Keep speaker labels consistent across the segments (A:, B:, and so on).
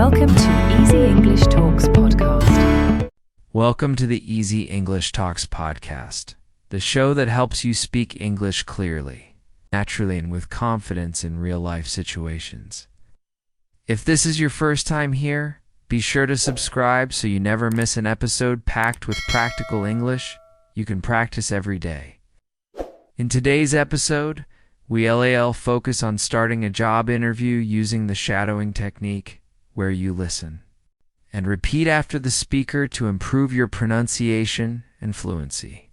A: Welcome to Easy English Talks podcast.
B: Welcome to the Easy English Talks podcast, the show that helps you speak English clearly, naturally, and with confidence in real-life situations. If this is your first time here, be sure to subscribe so you never miss an episode packed with practical English you can practice every day. In today's episode, we focus on starting a job interview using the shadowing technique, where you listen and repeat after the speaker to improve your pronunciation and fluency.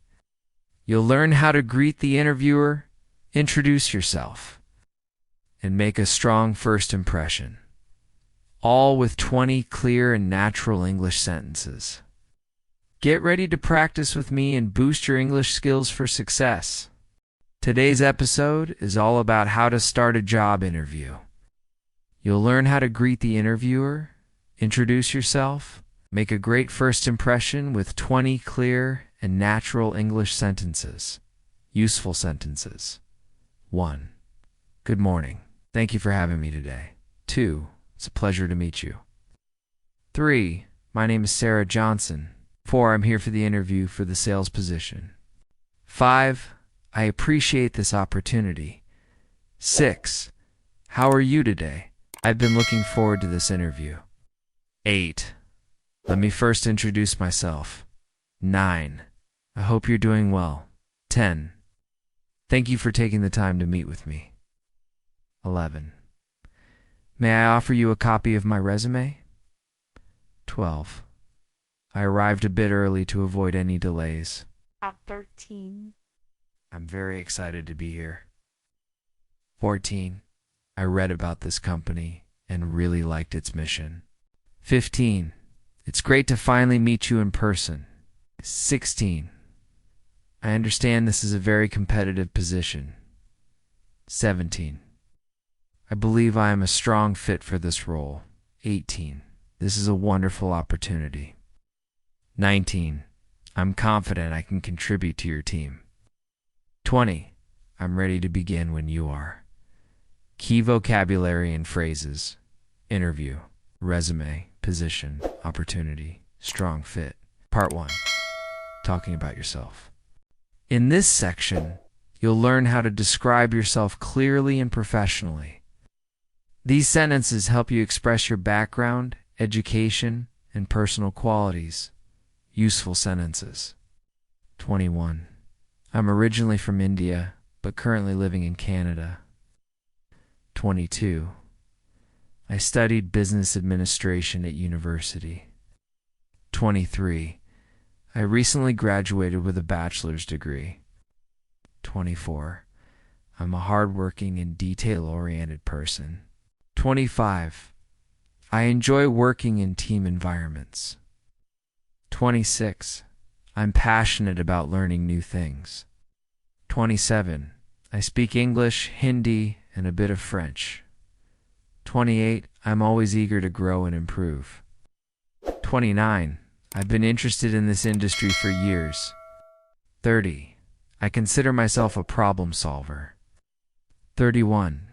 B: You'll learn how to greet the interviewer, introduce yourself, and make a strong first impression, all with 20 clear and natural English sentences. Get ready to practice with me and boost your English skills for success. Today's episode is all about how to start a job interview. You'll learn how to greet the interviewer, introduce yourself, make a great first impression with 20 clear and natural English sentences. Useful sentences. 1. Good morning. Thank you for having me today. 2. It's a pleasure to meet you. 3. My name is Sarah Johnson. 4. I'm here for the interview for the sales position. 5. I appreciate this opportunity. 6. How are you today? I've been looking forward to this interview. 8. Let me first introduce myself. 9. I hope you're doing well. 10. Thank you for taking the time to meet with me. 11. May I offer you a copy of my resume? 12. I arrived a bit early to avoid any delays.
C: 13.
B: I'm very excited to be here. 14. I read about this company and really liked its mission. 15. It's great to finally meet you in person. 16. I understand this is a very competitive position. 17. I believe I am a strong fit for this role. 18. This is a wonderful opportunity. 19. I'm confident I can contribute to your team. 20. I'm ready to begin when you are. Key vocabulary and phrases: interview, resume, position, opportunity, strong fit. Part 1. Talking about yourself. In this section, you'll learn how to describe yourself clearly and professionally. These sentences help you express your background, education, and personal qualities. Useful sentences. 21. I'm originally from India, but currently living in Canada. 22. I studied business administration at university. 23. I recently graduated with a bachelor's degree. 24. I'm a hardworking and detail-oriented person. 25. I enjoy working in team environments. 26. I'm passionate about learning new things. 27. I speak English, Hindi, and a bit of French. 28. I'm always eager to grow and improve. 29. I've been interested in this industry for years. 30. I consider myself a problem solver. 31.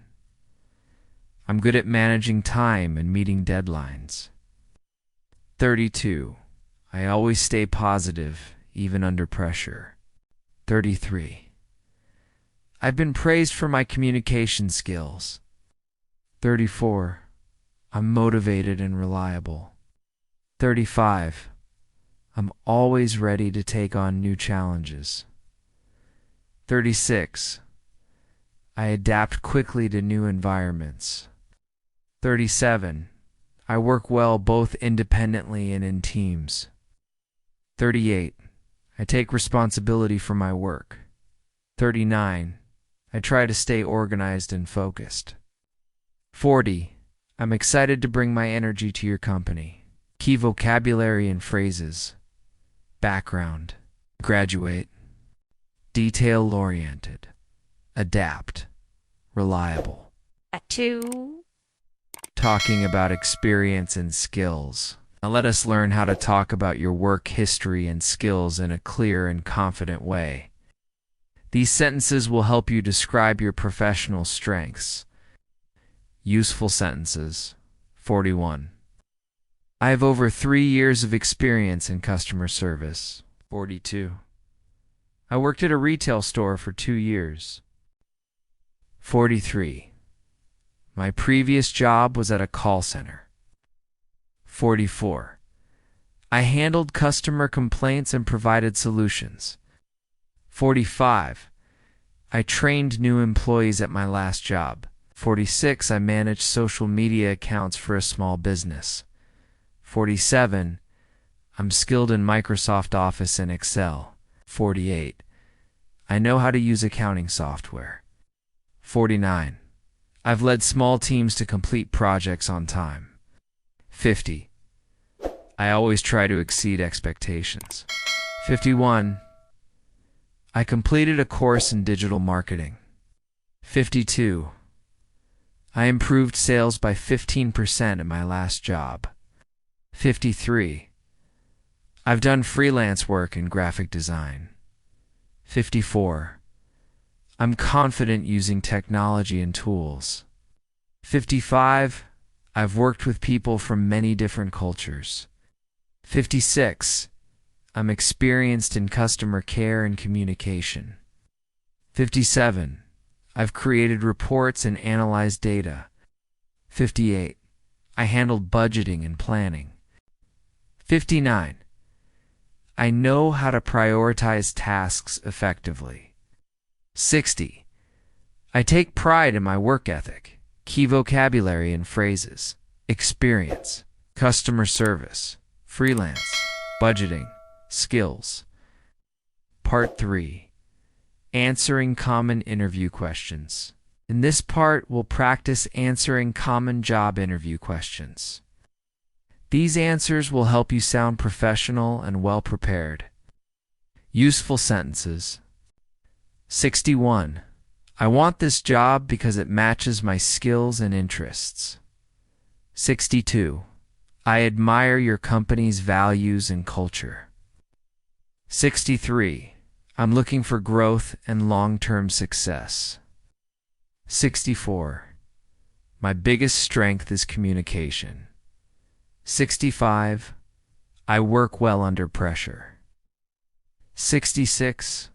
B: I'm good at managing time and meeting deadlines. 32. I always stay positive, even under pressure. 33. I've been praised for my communication skills. 34. I'm motivated and reliable. 35. I'm always ready to take on new challenges. 36. I adapt quickly to new environments. 37. I work well both independently and in teams. 38. I take responsibility for my work. 39. I try to stay organized and focused. 40. I'm excited to bring my energy to your company. Key vocabulary and phrases: background, graduate, detail-oriented, adapt, reliable.
C: 2.
B: Talking about experience and skills. Now let us learn how to talk about your work history and skills in a clear and confident way. These sentences will help you describe your professional strengths. Useful sentences. 41. I have over 3 years of experience in customer service. 42. I worked at a retail store for 2 years. 43. My previous job was at a call center. 44. I handled customer complaints and provided solutions. 45. I trained new employees at my last job. 46. I managed social media accounts for a small business. 47. I'm skilled in Microsoft Office and Excel. 48. I know how to use accounting software. 49. I've led small teams to complete projects on time. 50. I always try to exceed expectations. 51. I completed a course in digital marketing. 52. I improved sales by 15% at my last job. 53. I've done freelance work in graphic design. 54. I'm confident using technology and tools. 55. I've worked with people from many different cultures. 56. I'm experienced in customer care and communication. 57. I've created reports and analyzed data. 58. I handled budgeting and planning. 59. I know how to prioritize tasks effectively. 60. I take pride in my work ethic, key vocabulary and phrases, experience, customer service, freelance, budgeting, skills. Part 3. Answering common interview questions. In this part, we'll practice answering common job interview questions. These answers will help you sound professional and well prepared. Useful sentences. 61. I want this job because it matches my skills and interests. 62. I admire your company's values and culture. 63. I'm looking for growth and long-term success. 64. My biggest strength is communication. 65. I work well under pressure. 66.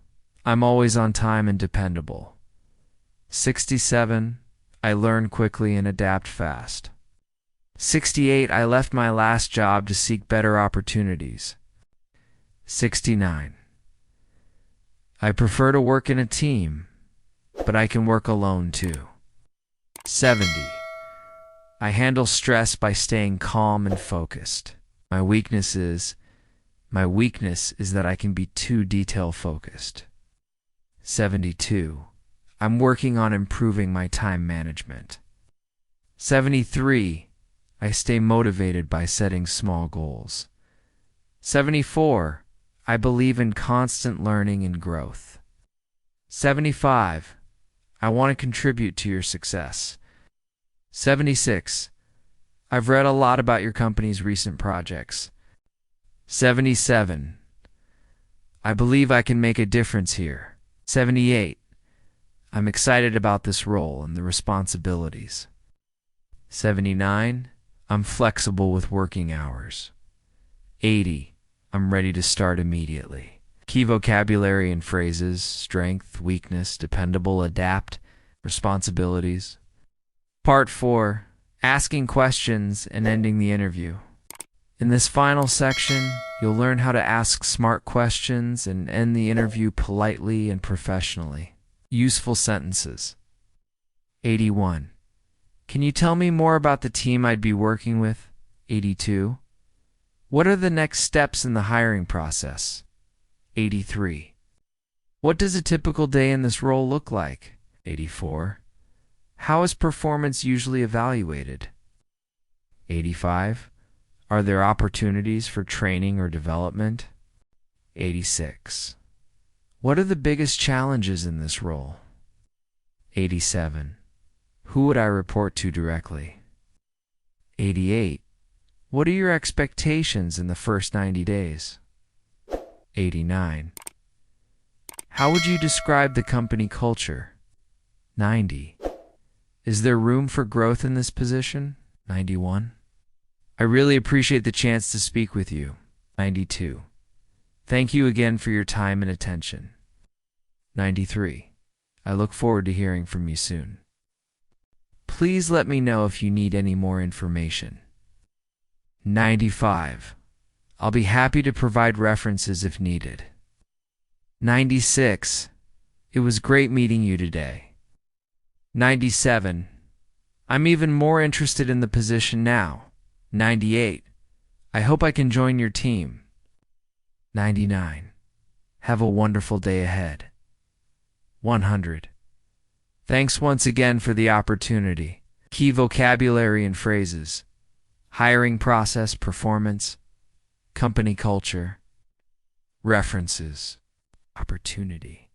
B: I'm always on time and dependable. 67. I learn quickly and adapt fast. 68. I left my last job to seek better opportunities. 69. I prefer to work in a team, but I can work alone too. 70. I handle stress by staying calm and focused. My weakness is that I can be too detail-focused. 72. I'm working on improving my time management. 73. I stay motivated by setting small goals. 74. I believe in constant learning and growth. 75. I want to contribute to your success. 76. I've read a lot about your company's recent projects. 77. I believe I can make a difference here. 78. I'm excited about this role and the responsibilities. 79. I'm flexible with working hours. 80. I'm ready to start immediately. Key vocabulary and phrases: strength, weakness, dependable, adapt, responsibilities. Part 4. Asking questions and ending the interview. In this final section, you'll learn how to ask smart questions and end the interview politely and professionally. Useful sentences. 81. Can you tell me more about the team I'd be working with? 82. What are the next steps in the hiring process? 83. What does a typical day in this role look like? 84. How is performance usually evaluated? 85. Are there opportunities for training or development? 86. What are the biggest challenges in this role? 87. Who would I report to directly? 88. What are your expectations in the first 90 days? 89. How would you describe the company culture? 90. Is there room for growth in this position? 91. I really appreciate the chance to speak with you. 92. Thank you again for your time and attention. 93. I look forward to hearing from you soon. Please let me know if you need any more information. 95. I'll be happy to provide references if needed. 96. It was great meeting you today. 97. I'm even more interested in the position now. 98. I hope I can join your team. 99. Have a wonderful day ahead. 100. Thanks once again for the opportunity. Key vocabulary and phrases: hiring process, performance, company culture, references, opportunity.